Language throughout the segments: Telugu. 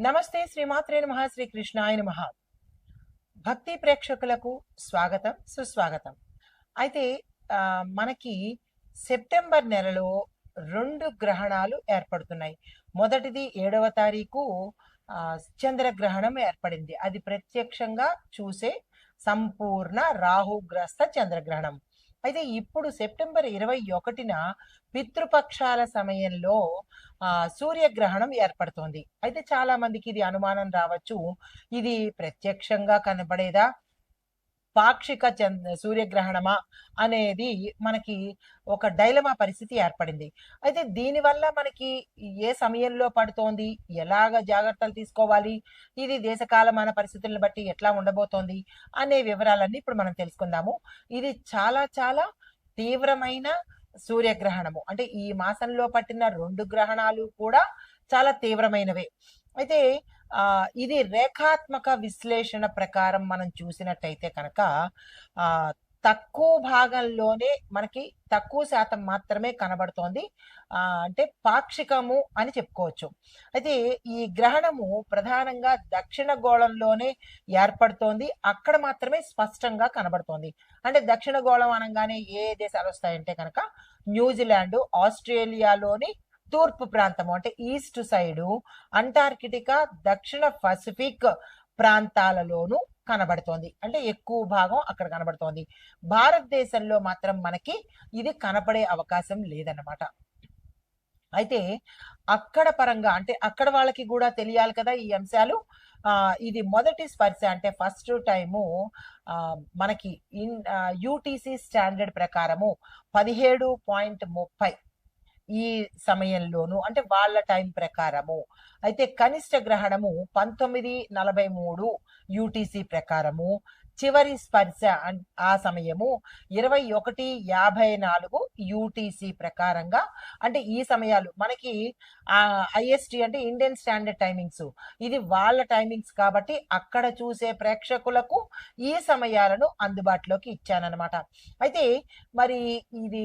నమస్తే శ్రీమాత్రే నమః శ్రీ కృష్ణాయ నమః. భక్తి ప్రేక్షకులకు స్వాగతం సుస్వాగతం. అయితే మనకి సెప్టెంబర్ నెలలో 2 గ్రహణాలు ఏర్పడుతున్నాయి. మొదటిది 7వ తారీఖు చంద్రగ్రహణం ఏర్పడింది. అది ప్రత్యక్షంగా చూసే సంపూర్ణ రాహుగ్రస్త చంద్రగ్రహణం. అయితే ఇప్పుడు సెప్టెంబర్ 21న పితృపక్షాల సమయంలో సూర్యగ్రహణం ఏర్పడుతోంది. అయితే చాలా మందికి ఇది అనుమానం రావచ్చు. ఇది ప్రత్యక్షంగా కనబడేదా, పాక్షిక సూర్యగ్రహణమా అనేది మనకి ఒక డైలమా పరిస్థితి ఏర్పడింది. అయితే దీనివల్ల మనకి ఏ సమయంలో పడుతోంది, ఎలాగ జాగ్రత్తలు తీసుకోవాలి, ఇది దేశకాలమాన పరిస్థితులను బట్టి ఎట్లా ఉండబోతోంది అనే వివరాలన్నీ ఇప్పుడు మనం తెలుసుకుందాము. ఇది చాలా చాలా తీవ్రమైన సూర్యగ్రహణము. అంటే ఈ మాసంలో పట్టిన 2 గ్రహణాలు కూడా చాలా తీవ్రమైనవే. అయితే ఇది రేఖాత్మక విశ్లేషణ ప్రకారం మనం చూసినట్టయితే కనుక తక్కువ భాగంలోనే మనకి తక్కువ శాతం మాత్రమే కనబడుతోంది. అంటే పాక్షికము అని చెప్పుకోవచ్చు. అయితే ఈ గ్రహణము ప్రధానంగా దక్షిణ గోళంలోనే ఏర్పడుతోంది. అక్కడ మాత్రమే స్పష్టంగా కనబడుతోంది. అంటే దక్షిణ గోళం అనగానే ఏ దేశాలు వస్తాయంటే కనుక న్యూజిలాండ్, ఆస్ట్రేలియాలోని తూర్పు ప్రాంతము అంటే ఈస్ట్ సైడు, అంటార్కిటికా, దక్షిణ పసిఫిక్ ప్రాంతాలలోనూ కనబడుతోంది. అంటే ఎక్కువ భాగం అక్కడ కనబడుతోంది. భారతదేశంలో మాత్రం మనకి ఇది కనపడే అవకాశం లేదన్నమాట. అయితే అక్కడ పరంగా అంటే అక్కడ వాళ్ళకి కూడా తెలియాలి కదా ఈ అంశాలు. ఇది మొదటి స్పర్శ అంటే ఫస్ట్ టైము మనకి యూటీసీ స్టాండర్డ్ ప్రకారము 17.30 ఈ సమయంలోను అంటే వాళ్ళ టైం ప్రకారము. అయితే కనిష్ట గ్రహణము 19:43 యూటీసీ ప్రకారము. చివరి స్పర్శ ఆ సమయము 21:54 యూటీసీ ప్రకారంగా. అంటే ఈ సమయాలు మనకి ఐఎస్టి అంటే ఇండియన్ స్టాండర్డ్ టైమింగ్స్, ఇది వాళ్ళ టైమింగ్స్ కాబట్టి అక్కడ చూసే ప్రేక్షకులకు ఈ సమయాలను అందుబాటులోకి ఇచ్చానన్నమాట. అయితే మరి ఇది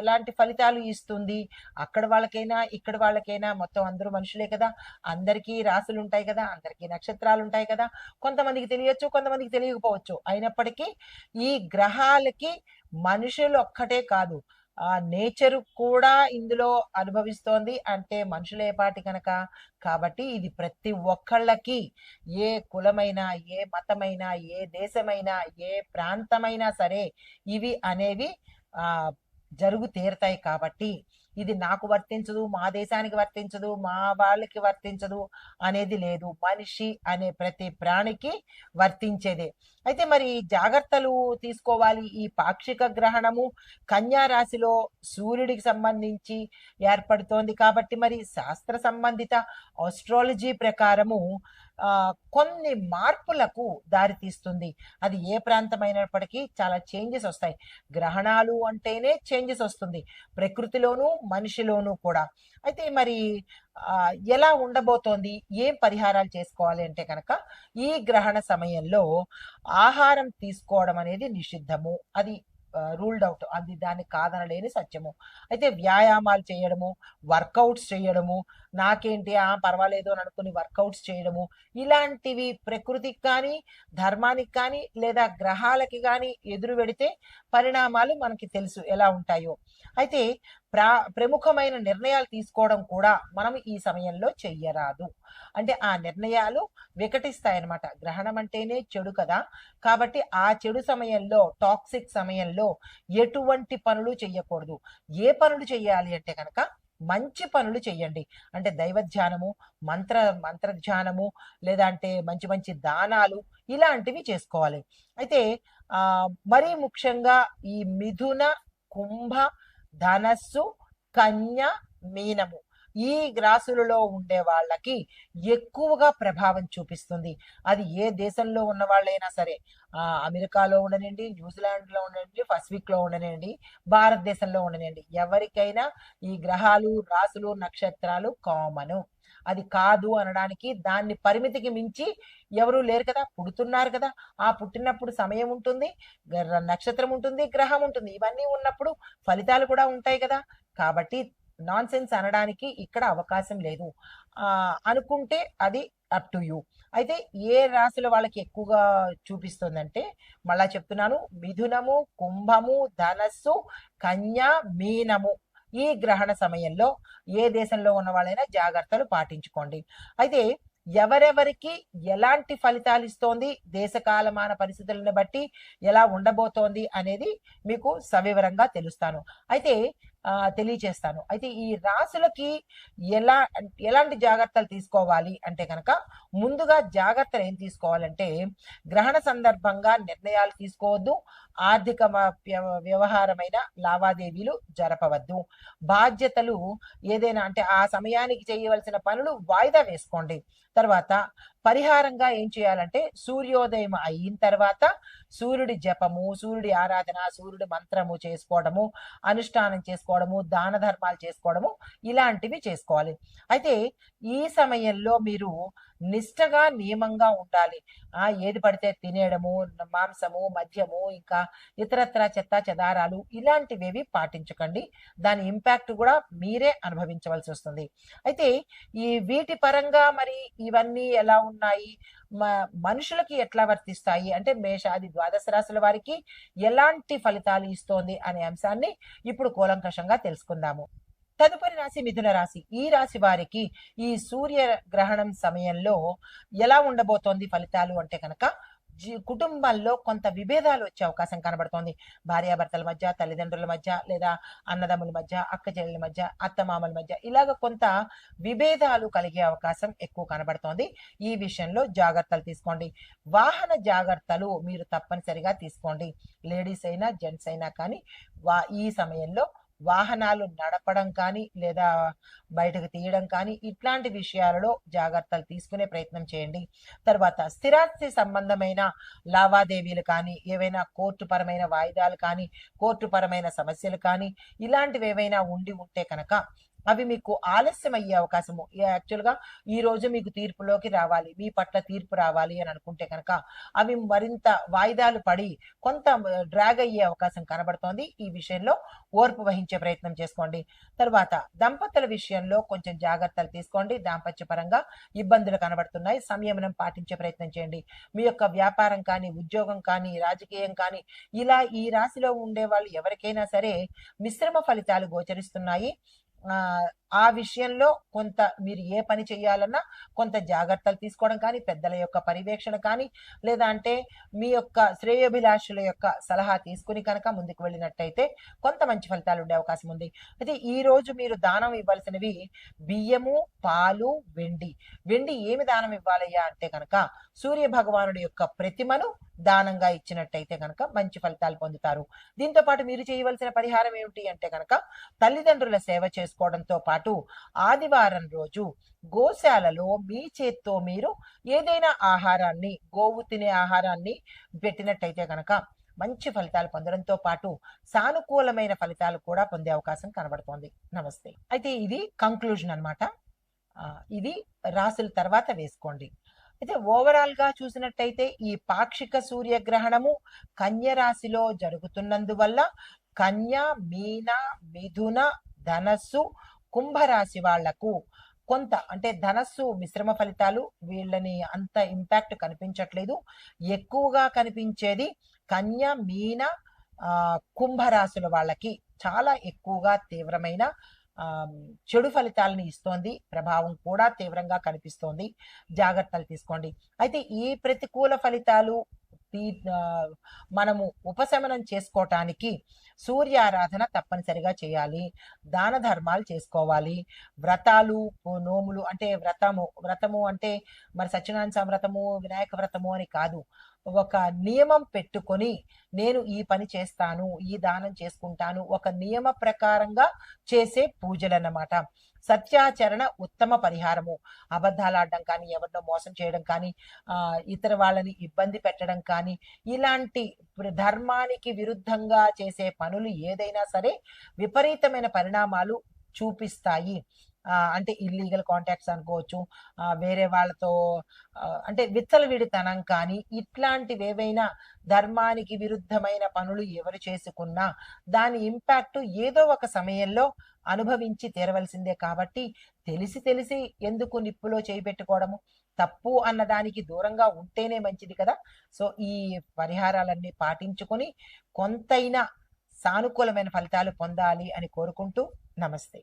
ఎలాంటి ఫలితాలు ఇస్తుంది, అక్కడ వాళ్ళకైనా ఇక్కడ వాళ్ళకైనా మొత్తం అందరూ మనుషులే కదా, అందరికీ రాసులు ఉంటాయి కదా, అందరికీ నక్షత్రాలు ఉంటాయి కదా, కొంతమందికి తెలియచ్చు, కొంతమందికి తెలియకపోవచ్చు. అయినప్పటికీ ఈ గ్రహాలకి మనుషులు ఒక్కటే కాదు, నేచర్ కూడా ఇందులో అనుభవిస్తోంది. అంటే మనుషులే పాటి కనుక, కాబట్టి ఇది ప్రతి ఒక్కళ్ళకి, ఏ కులమైనా, ఏ మతమైనా, ఏ దేశమైనా, ఏ ప్రాంతమైనా సరే ఇవి అనేవి జరుగు తీరుతాయి. కాబట్టి ఇది నాకు వర్తించదు, మా దేశానికి వర్తించదు, మా వాళ్ళకి వర్తించదు అనేది లేదు. మనిషి అనే ప్రతి ప్రాణికి వర్తించేదే. అయితే మరి జాగ్రత్తలు తీసుకోవాలి. ఈ పాక్షిక గ్రహణము కన్యా రాశిలో సూర్యుడికి సంబంధించి ఏర్పడుతోంది కాబట్టి మరి శాస్త్ర సంబంధిత ఆస్ట్రాలజీ ప్రకారము కొన్ని మార్పులకు దారితీస్తుంది. అది ఏ ప్రాంతమైనప్పటికీ చాలా చేంజెస్ వస్తాయి. గ్రహణాలు అంటేనే చేంజెస్ వస్తుంది, ప్రకృతిలోనూ మనిషిలోనూ కూడా. అయితే మరి ఎలా ఉండబోతోంది, ఏం పరిహారాలు చేసుకోవాలి అంటే కనుక ఈ గ్రహణ సమయంలో ఆహారం తీసుకోవడం అనేది నిషిద్ధము. అది రూల్డ్ అవుట్, అది దాన్ని కాదనలేని సత్యము. అయితే వ్యాయామాలు చేయడము, వర్కౌట్స్ చేయడము, నాకేంటి పర్వాలేదు అని అనుకుని వర్కౌట్స్ చేయడము, ఇలాంటివి ప్రకృతికి కానీ ధర్మానికి కానీ లేదా గ్రహాలకి కానీ ఎదురు పెడితే పరిణామాలు మనకి తెలుసు ఎలా ఉంటాయో. అయితే ప్రముఖమైన నిర్ణయాలు తీసుకోవడం కూడా మనం ఈ సమయంలో చెయ్యరాదు. అంటే ఆ నిర్ణయాలు వికటిస్తాయన్నమాట. గ్రహణం అంటేనే చెడు కదా, కాబట్టి ఆ చెడు సమయంలో, టాక్సిక్ సమయంలో ఎటువంటి పనులు చెయ్యకూడదు. ఏ పనులు చెయ్యాలి అంటే కనుక మంచి పనులు చెయ్యండి. అంటే దైవధ్యానము, మంత్రధ్యానము, లేదా అంటే మంచి మంచి దానాలు, ఇలాంటివి చేసుకోవాలి. అయితే మరీ ముఖ్యంగా ఈ మిథున, కుంభ, ధనస్సు, కన్య, మీనము ఈ రాశులలో ఉండే వాళ్ళకి ఎక్కువగా ప్రభావం చూపిస్తుంది. అది ఏ దేశంలో ఉన్న వాళ్ళైనా సరే, అమెరికాలో ఉండనండి, న్యూజిలాండ్లో ఉండనండి, పసిఫిక్లో ఉండనండి, భారతదేశంలో ఉండనండి, ఎవరికైనా ఈ గ్రహాలు, రాశులు, నక్షత్రాలు కామను. అది కాదు అనడానికి దాన్ని పరిమితికి మించి ఎవరు లేరు కదా, పుడుతున్నారు కదా. ఆ పుట్టినప్పుడు సమయం ఉంటుంది, నక్షత్రం ఉంటుంది, గ్రహం ఉంటుంది, ఇవన్నీ ఉన్నప్పుడు ఫలితాలు కూడా ఉంటాయి కదా. కాబట్టి నాన్సెన్స్ అనడానికి ఇక్కడ అవకాశం లేదు. అనుకుంటే అది అప్ టు యూ. అయితే ఏ రాశుల వాళ్ళకి ఎక్కువగా చూపిస్తుందంటే, మళ్ళా చెప్తున్నాను, మిథునము, కుంభము, ధనస్సు, కన్య, మీనము. ఈ గ్రహణ సమయంలో ఏ దేశంలో ఉన్న వాళ్ళైనా జాగ్రత్తలు పాటించుకోండి. అయితే ఎవరెవరికి ఎలాంటి ఫలితాలు ఇస్తోంది, దేశకాలమాన పరిస్థితులను బట్టి ఎలా ఉండబోతోంది అనేది మీకు సవివరంగా తెలియచేస్తాను. అయితే ఈ రాశులకి ఎలా ఎలాంటి జాగ్రత్తలు తీసుకోవాలి అంటే కనుక, ముందుగా జాగ్రత్తలు ఏం తీసుకోవాలంటే, గ్రహణ సందర్భంగా నిర్ణయాలు తీసుకోవద్దు, ఆర్థిక వ్యవహారమైన లావాదేవీలు జరపవద్దు, బాధ్యతలు ఏదైనా అంటే ఆ సమయానికి చేయవలసిన పనులు వాయిదా వేసుకోండి. తర్వాత పరిహారంగా ఏం చేయాలంటే, సూర్యోదయం అయిన తర్వాత సూర్యుడి జపము, సూర్యుడి ఆరాధన, సూర్యుడి మంత్రము చేసుకోవడము, అనుష్ఠానం చేసుకోవడము, దాన ధర్మాలు చేసుకోవడము, ఇలాంటివి చేసుకోవాలి. అయితే ఈ సమయంలో మీరు నిష్టగా నియమంగా ఉండాలి. ఏది పడితే తినేయడము, మాంసము, మద్యము, ఇంకా ఇతరత్ర చెత్త చెదారాలు ఇలాంటివేవి పాటించకండి. దాని ఇంపాక్ట్ కూడా మీరే అనుభవించవలసి వస్తుంది. అయితే ఈ వీటి పరంగా మరి ఇవన్నీ ఎలా ఉన్నాయి, మనుషులకి ఎట్లా వర్తిస్తాయి అంటే, మేషాది ద్వాదశ రాశుల వారికి ఎలాంటి ఫలితాలు ఇస్తోంది అనే అంశాన్ని ఇప్పుడు కూలంకషంగా తెలుసుకుందాము. తదుపరి రాశి మిథున రాశి. ఈ రాశి వారికి ఈ సూర్య గ్రహణం సమయంలో ఎలా ఉండబోతోంది ఫలితాలు అంటే కనుక, కుటుంబాల్లో కొంత విభేదాలు వచ్చే అవకాశం కనబడుతోంది. భార్యాభర్తల మధ్య, తల్లిదండ్రుల మధ్య, లేదా అన్నదమ్ముల మధ్య, అక్క చెల్లెల మధ్య, అత్తమామల మధ్య, ఇలాగ కొంత విభేదాలు కలిగే అవకాశం ఎక్కువ కనబడుతోంది. ఈ విషయంలో జాగ్రత్తలు తీసుకోండి. వాహన జాగ్రత్తలు మీరు తప్పనిసరిగా తీసుకోండి. లేడీస్ అయినా జెంట్స్ అయినా కానీ ఈ సమయంలో వాహనాలు నడపడం కానీ, లేదా బయటకు తీయడం కానీ, ఇట్లాంటి విషయాలలో జాగ్రత్తలు తీసుకునే ప్రయత్నం చేయండి. తర్వాత స్థిరాస్తి సంబంధమైన లావాదేవీలు కానీ, ఏవైనా కోర్టు పరమైన వాయిదాలు కానీ, కోర్టు పరమైన సమస్యలు కానీ, ఇలాంటివి ఏవైనా ఉంటే కనుక అవి మీకు ఆలస్యం అయ్యే అవకాశము. యాక్చువల్గా ఈ రోజు మీకు తీర్పులోకి రావాలి, మీ పట్ల తీర్పు రావాలి అని అనుకుంటే కనుక అవి మరింత వాయిదాలు పడి కొంత డ్రాగ్ అయ్యే అవకాశం కనబడుతోంది. ఈ విషయంలో ఓర్పు వహించే ప్రయత్నం చేసుకోండి. తర్వాత దంపతుల విషయంలో కొంచెం జాగ్రత్తలు తీసుకోండి. దాంపత్యపరంగా ఇబ్బందులు కనబడుతున్నాయి, సంయమనం పాటించే ప్రయత్నం చేయండి. మీ యొక్క వ్యాపారం కానీ, ఉద్యోగం కానీ, రాజకీయం కానీ, ఇలా ఈ రాశిలో ఉండే వాళ్ళు ఎవరికైనా సరే మిశ్రమ ఫలితాలు గోచరిస్తున్నాయి. ఆ విషయంలో కొంత మీరు ఏ పని చేయాలన్నా కొంత జాగ్రత్తలు తీసుకోవడం కానీ, పెద్దల యొక్క పర్యవేక్షణ కానీ, లేదా అంటే మీ యొక్క శ్రేయోభిలాషుల యొక్క సలహా తీసుకుని కనుక ముందుకు వెళ్ళినట్టయితే కొంత మంచి ఫలితాలు ఉండే అవకాశం ఉంది. అయితే ఈ రోజు మీరు దానం ఇవ్వాల్సినవి బియ్యము, పాలు, వెండి. వెండి ఏమి దానం ఇవ్వాలయ్యా అంటే కనుక, సూర్య భగవానుడి యొక్క ప్రతిమను దానంగా ఇచ్చినట్టయితే కనుక మంచి ఫలితాలు పొందుతారు. దీంతో పాటు మీరు చేయవలసిన పరిహారం ఏమిటి అంటే కనుక, తల్లిదండ్రుల సేవ చేసుకోవడంతో పాటు ఆదివారం రోజు గోశాలలో మీ చేత్తో మీరు ఏదైనా ఆహారాన్ని, గోవు తినే ఆహారాన్ని పెట్టినట్టయితే కనుక మంచి ఫలితాలు పొందడంతో పాటు సానుకూలమైన ఫలితాలు కూడా పొందే అవకాశం కనబడుతోంది. నమస్తే. అయితే ఇది కంక్లూజన్ అన్నమాట. ఇది రాసుల తర్వాత వేసుకోండి. అయితే ఓవరాల్ గా చూసినట్టయితే ఈ పాక్షిక సూర్యగ్రహణము కన్య రాశిలో జరుగుతున్నందువల్ల కన్య, మీన, మిథున, ధనస్సు, కుంభరాశి వాళ్లకు కొంత అంటే ధనస్సు మిశ్రమ ఫలితాలు, వీళ్ళని అంత ఇంపాక్ట్ కనిపించట్లేదు. ఎక్కువగా కనిపించేది కన్య, మీన, కుంభరాశుల వాళ్ళకి చాలా ఎక్కువగా తీవ్రమైన చెడు ఫలితాలను ఇస్తోంది. ప్రభావం కూడా తీవ్రంగా కనిపిస్తోంది. జాగ్రత్తలు తీసుకోండి. అయితే ఈ ప్రతికూల ఫలితాలు మనము ఉపశమనం చేసుకోవటానికి సూర్యారాధన తప్పనిసరిగా చేయాలి. దాన ధర్మాలు చేసుకోవాలి. వ్రతాలు, నోములు అంటే వ్రతము అంటే మరి సత్యనారాయణ వ్రతము, వినాయక వ్రతము అని కాదు. ఒక నియమం పెట్టుకొని నేను ఈ పని చేస్తాను, ఈ దానం చేసుకుంటాను, ఒక నియమ ప్రకారంగా చేసే పూజలన్నమాట. సత్యాచరణ ఉత్తమ పరిహారము. అబద్ధాలు ఆడడం కానీ, ఎవరినో మోసం చేయడం కానీ, ఇతర వాళ్ళని ఇబ్బంది పెట్టడం కానీ, ఇలాంటి ధర్మానికి విరుద్ధంగా చేసే పనులు ఏదైనా సరే విపరీతమైన పరిణామాలు చూపిస్తాయి. అంటే ఇల్లీగల్ కాంటాక్ట్స్ అనుకోవచ్చు, వేరే వాళ్ళతో అంటే విచ్చలవిడితనం కానీ ఇట్లాంటివి ఏవైనా ధర్మానికి విరుద్ధమైన పనులు ఎవరు చేసుకున్నా దాని ఇంపాక్ట్ ఏదో ఒక సమయంలో అనుభవించి తీరవలసిందే. కాబట్టి తెలిసి తెలిసి ఎందుకు నిప్పులో చేయి పెట్టుకోవడము, తప్పు అన్నదానికి దూరంగా ఉంటేనే మంచిది కదా. సో ఈ పరిహారాలన్నీ పాటించుకొని కొంతైనా సానుకూలమైన ఫలితాలు పొందాలి అని కోరుకుంటూ నమస్తే.